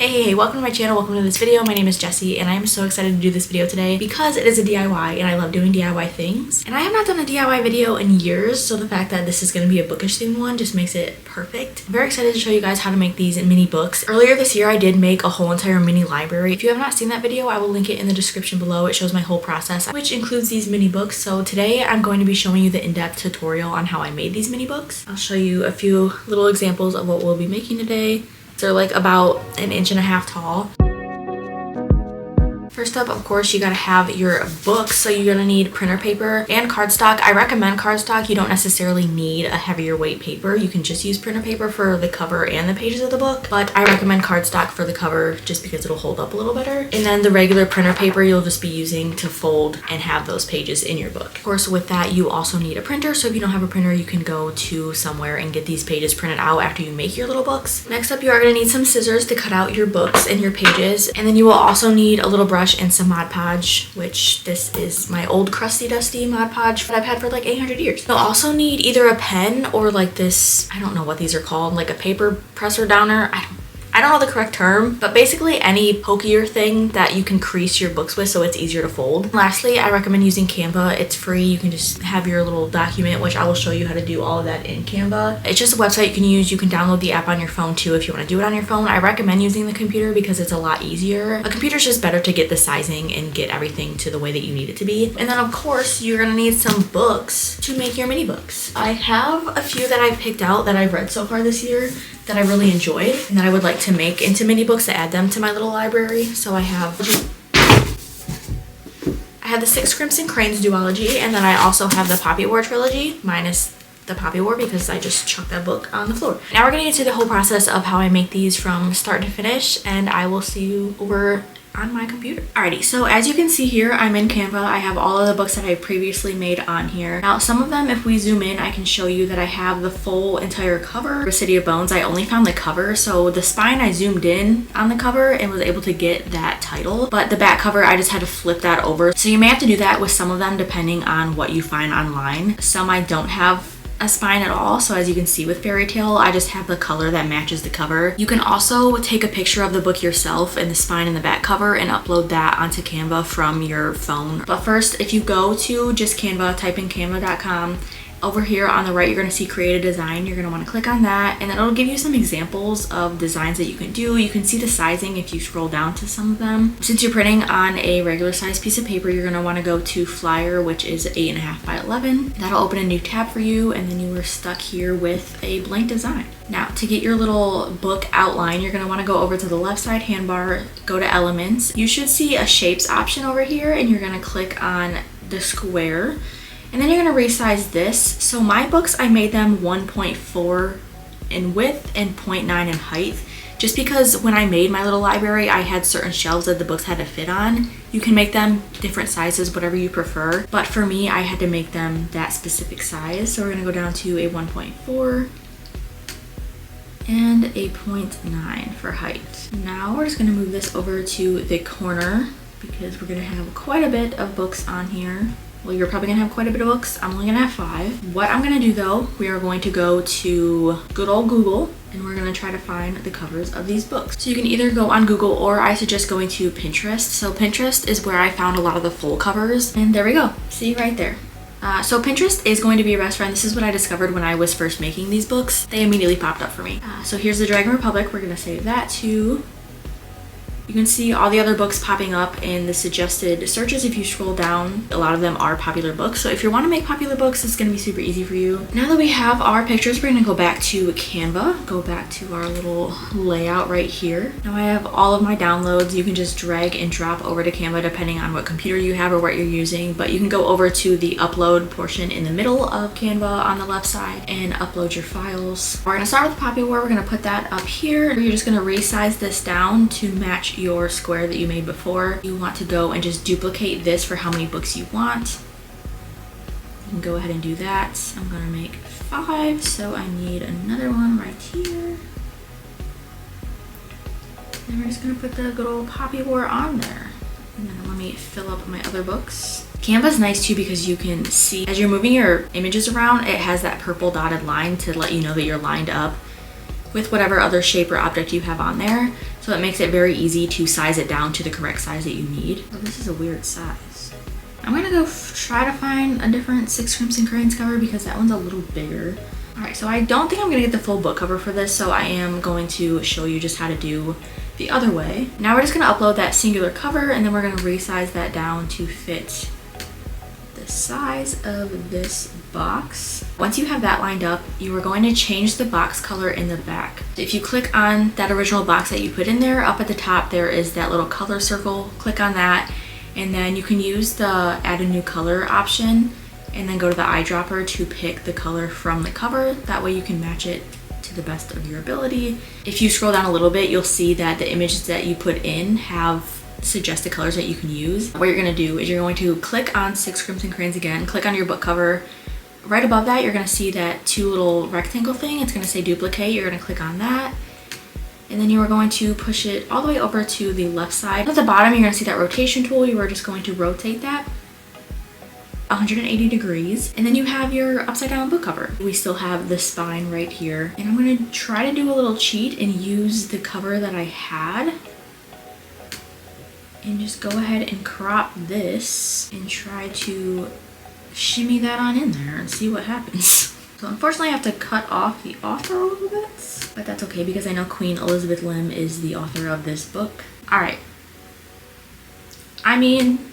Hey, welcome to my channel, welcome to this video. My name is Jessie and I'm so excited to do this video today because it is a DIY and I love doing DIY things. And I have not done a DIY video in years, so the fact that this is going to be a bookish themed one just makes it perfect. I'm very excited to show you guys how to make these mini books. Earlier this year I did make a whole entire mini library. If you have not seen that video, I will link it in the description below. It shows my whole process, which includes these mini books. So today I'm going to be showing you the in-depth tutorial on how I made these mini books. I'll show you a few little examples of what we'll be making today. They're like about 1.5 inches tall. First up, of course, you gotta have your books. So you're gonna need printer paper and cardstock. I recommend cardstock. You don't necessarily need a heavier weight paper. You can just use printer paper for the cover and the pages of the book. But I recommend cardstock for the cover just because it'll hold up a little better. And then the regular printer paper you'll just be using to fold and have those pages in your book. Of course, with that, you also need a printer. So if you don't have a printer, you can go to somewhere and get these pages printed out after you make your little books. Next up, you are gonna need some scissors to cut out your books and your pages. And then you will also need a little brush and some Mod Podge, which this is my old crusty dusty Mod Podge that I've had for like 800 years. You'll also need either a pen or like this, I don't know what these are called, like a paper presser downer. I don't know the correct term, but basically any pokier thing that you can crease your books with so it's easier to fold. Lastly, I recommend using Canva. It's free. You can just have your little document, which I will show you how to do all of that in Canva. It's just a website you can use. You can download the app on your phone too if you want to do it on your phone. I recommend using the computer because it's a lot easier. A computer's just better to get the sizing and get everything to the way that you need it to be. And then of course, you're gonna need some books to make your mini books. I have a few that I've picked out that I've read so far this year that I really enjoyed and that I would like to make into mini books to add them to my little library. So I have the 6 Crimson Cranes duology, and then I also have the Poppy War trilogy, minus the Poppy War because I just chucked that book on the floor. Now we're gonna get to the whole process of how I make these from start to finish, and I will see you over on my computer. Alrighty, so as you can see here, I'm in Canva. I have all of the books that I previously made on here. Now, some of them, if we zoom in, I can show you that I have the full entire cover. City of Bones, I only found the cover, so the spine I zoomed in on the cover and was able to get that title, but the back cover, I just had to flip that over. So you may have to do that with some of them depending on what you find online. Some I don't have a spine at all, so as you can see with Fairy Tale, I just have the color that matches the cover. You can also take a picture of the book yourself and the spine and the back cover and upload that onto Canva from your phone. But first, if you go to just Canva, type in canva.com, over here on the right, you're going to see create a design. You're going to want to click on that, and then it'll give you some examples of designs that you can do. You can see the sizing if you scroll down to some of them. Since you're printing on a regular size piece of paper, you're going to want to go to Flyer, which is 8.5 by 11. That'll open a new tab for you, and then you are stuck here with a blank design. Now, to get your little book outline, you're going to want to go over to the left side handbar, go to Elements. You should see a Shapes option over here, and you're going to click on the square. And then you're going to resize this. So my books, I made them 1.4 in width and 0.9 in height. Just because when I made my little library, I had certain shelves that the books had to fit on. You can make them different sizes, whatever you prefer. But for me, I had to make them that specific size. So we're going to go down to a 1.4 and a 0.9 for height. Now we're just going to move this over to the corner because we're going to have quite a bit of books on here. Well, you're probably gonna have quite a bit of books. I'm only gonna have 5. What I'm gonna do though, we are going to go to good old Google and we're gonna try to find the covers of these books. So you can either go on Google or I suggest going to Pinterest. So Pinterest is where I found a lot of the full covers, and there we go. See right there. So Pinterest is going to be your best friend. This is what I discovered when I was first making these books. They immediately popped up for me. So here's the Dragon Republic. We're gonna save that too. You can see all the other books popping up in the suggested searches if you scroll down. A lot of them are popular books, so if you want to make popular books, it's going to be super easy for you. Now that we have our pictures, we're going to go back to Canva, go back to our little layout right here. Now I have all of my downloads. You can just drag and drop over to Canva depending on what computer you have or what you're using, but you can go over to the upload portion in the middle of Canva on the left side and upload your files. We're going to start with Poppy War. We're going to put that up here. You're just going to resize this down to match your square that you made before. You want to go and just duplicate this for how many books you want. You can go ahead and do that. I'm gonna make 5, so I need another one right here. Then we're just gonna put the good old Poppy War on there. And then let me fill up my other books. Canva's nice too because you can see as you're moving your images around, it has that purple dotted line to let you know that you're lined up with whatever other shape or object you have on there. So it makes it very easy to size it down to the correct size that you need. Oh, this is a weird size. I'm gonna go try to find a different 6 Crimson Crayons cover because that one's a little bigger. All right, so I don't think I'm gonna get the full book cover for this, so I am going to show you just how to do the other way. Now we're just gonna upload that singular cover and then we're gonna resize that down to fit the size of this box. Once you have that lined up, you are going to change the box color in the back. If you click on that original box that you put in there, up at the top there is that little color circle. Click on that and then you can use the add a new color option and then go to the eyedropper to pick the color from the cover. That way you can match it to the best of your ability. If you scroll down a little bit, you'll see that the images that you put in have suggested colors that you can use. What you're gonna do is you're going to click on 6 Crimson Crayons again, click on your book cover. Right above that, you're gonna see that 2 little rectangle thing. It's gonna say duplicate. You're gonna click on that. And then you are going to push it all the way over to the left side. At the bottom, you're gonna see that rotation tool. You are just going to rotate that 180 degrees. And then you have your upside down book cover. We still have the spine right here. And I'm gonna try to do a little cheat and use the cover that I had and just go ahead and crop this and try to shimmy that on in there and see what happens. So unfortunately I have to cut off the author a little bit, but that's okay because I know Queen Elizabeth Lim is the author of this book. All right, I mean,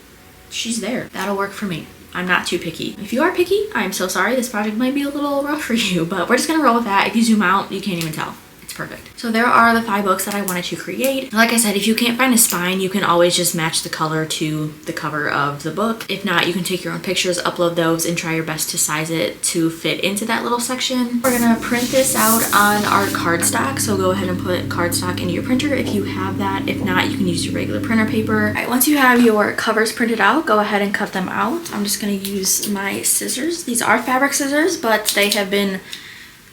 she's there. That'll work for me. I'm not too picky. If you are picky, I'm so sorry. This project might be a little rough for you, but we're just gonna roll with that. If you zoom out, you can't even tell. Perfect. So there are the 5 books that I wanted to create. Like I said, if you can't find a spine, you can always just match the color to the cover of the book. If not, you can take your own pictures, upload those, and try your best to size it to fit into that little section. We're gonna print this out on our cardstock, so go ahead and put cardstock into your printer if you have that. If not, you can use your regular printer paper. All right, once you have your covers printed out, go ahead and cut them out. I'm just gonna use my scissors. These are fabric scissors, but they have been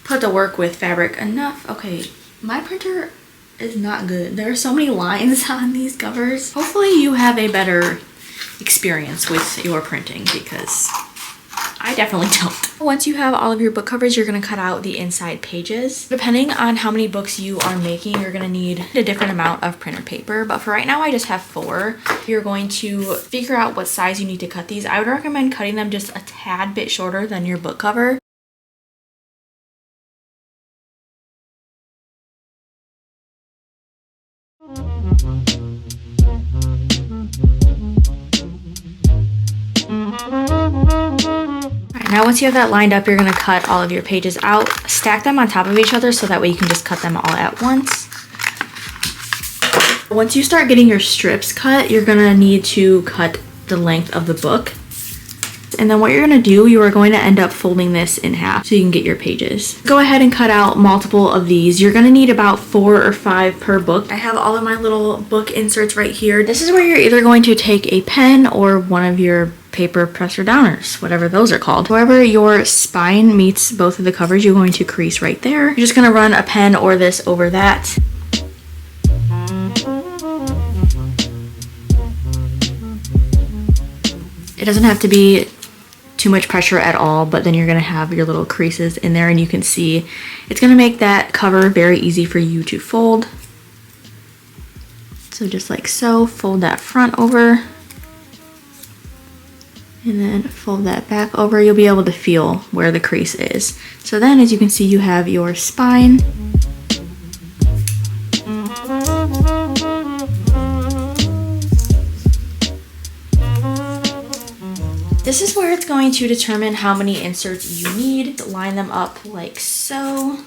put to work with fabric enough. Okay, my printer is not good. There are so many lines on these covers. Hopefully you have a better experience with your printing because I definitely don't. Once you have all of your book covers, you're gonna cut out the inside pages. Depending on how many books you are making, you're gonna need a different amount of printer paper. But for right now, I just have 4. You're going to figure out what size you need to cut these. I would recommend cutting them just a tad bit shorter than your book cover. Now once you have that lined up, you're going to cut all of your pages out, stack them on top of each other so that way you can just cut them all at once. Once you start getting your strips cut, you're going to need to cut the length of the book. And then what you're going to do, you are going to end up folding this in half so you can get your pages. Go ahead and cut out multiple of these. You're going to need about 4 or 5 per book. I have all of my little book inserts right here. This is where you're either going to take a pen or one of your paper presser downers, whatever those are called. Wherever your spine meets both of the covers, you're going to crease right there. You're just going to run a pen or this over that. It doesn't have to be too much pressure at all, but then you're going to have your little creases in there and you can see it's going to make that cover very easy for you to fold. So just like so, fold that front over and then fold that back over. You'll be able to feel where the crease is. So then as you can see, you have your spine. This is where it's going to determine how many inserts you need. Line them up like so.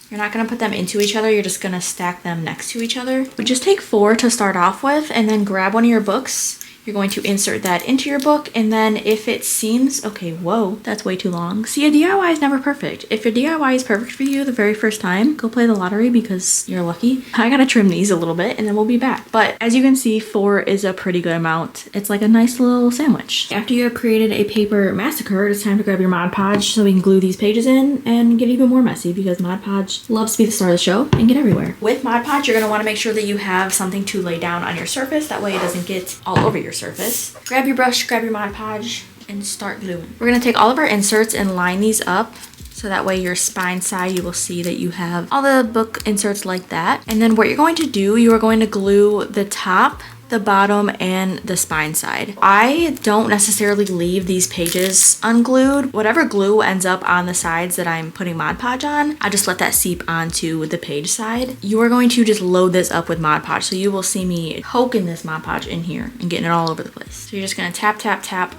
You're not going to put them into each other, you're just going to stack them next to each other. But just take 4 to start off with and then grab one of your books. You're going to insert that into your book, and then if it seems, okay, whoa, that's way too long. See, a DIY is never perfect. If your DIY is perfect for you the very first time, go play the lottery because you're lucky. I gotta trim these a little bit and then we'll be back. But as you can see, 4 is a pretty good amount. It's like a nice little sandwich. After you have created a paper massacre, it's time to grab your Mod Podge so we can glue these pages in and get even more messy because Mod Podge loves to be the star of the show and get everywhere. With Mod Podge, you're gonna wanna make sure that you have something to lay down on your surface. That way it doesn't get all over your surface. Grab your brush, grab your Mod Podge, and start gluing. We're gonna take all of our inserts and line these up So that way your spine side, you will see that you have all the book inserts like that. And then what you're going to do, you are going to glue the top, the bottom, and the spine side. I don't necessarily leave these pages unglued. Whatever glue ends up on the sides that I'm putting Mod Podge on, I just let that seep onto the page side. You are going to just load this up with Mod Podge. So you will see me poking this Mod Podge in here and getting it all over the place. So you're just gonna tap, tap, tap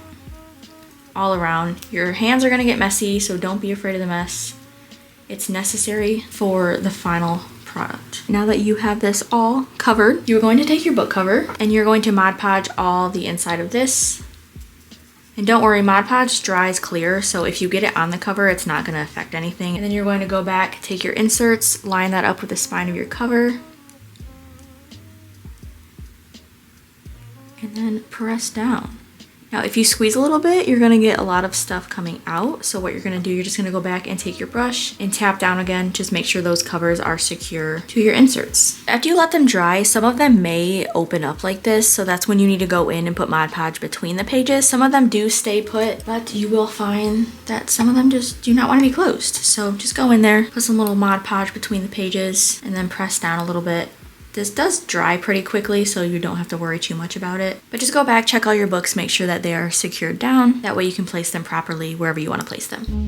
all around. Your hands are gonna get messy, so don't be afraid of the mess. It's necessary for the final product. Now that you have this all covered, you're going to take your book cover and you're going to Mod Podge all the inside of this. And don't worry, Mod Podge dries clear, so if you get it on the cover, it's not going to affect anything. And then you're going to go back, take your inserts, line that up with the spine of your cover, and then press down. Now, if you squeeze a little bit, you're gonna get a lot of stuff coming out. So what you're gonna do, you're just gonna go back and take your brush and tap down again. Just make sure those covers are secure to your inserts. After you let them dry, some of them may open up like this. So that's when you need to go in and put Mod Podge between the pages. Some of them do stay put, but you will find that some of them just do not wanna be closed. So just go in there, put some little Mod Podge between the pages, and then press down a little bit. This does dry pretty quickly, so you don't have to worry too much about it. But just go back, check all your books, make sure that they are secured down. That way you can place them properly wherever you want to place them.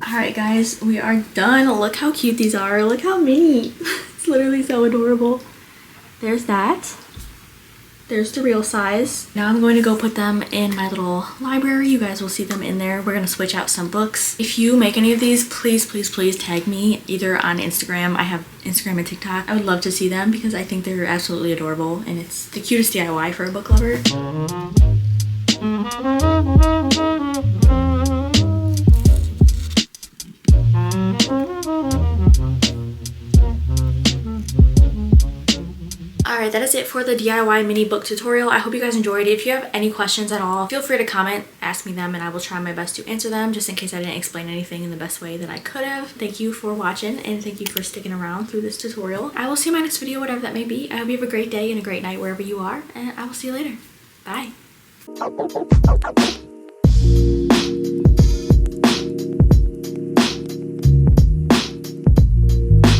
Alright guys, we are done. Look how cute these are. Look how mini. It's literally so adorable. There's that. There's the real size. Now I'm going to go put them in my little library. You guys will see them in there. We're gonna switch out some books. If you make any of these, please, please, please tag me either on Instagram. I have Instagram and TikTok. I would love to see them because I think they're absolutely adorable and it's the cutest DIY for a book lover. Alright, that is it for the DIY mini book tutorial. I hope you guys enjoyed it. If you have any questions at all, feel free to comment, ask me them, and I will try my best to answer them, just in case I didn't explain anything in the best way that I could have. Thank you for watching, and thank you for sticking around through this tutorial. I will see you in my next video, whatever that may be. I hope you have a great day and a great night wherever you are, and I will see you later. Bye!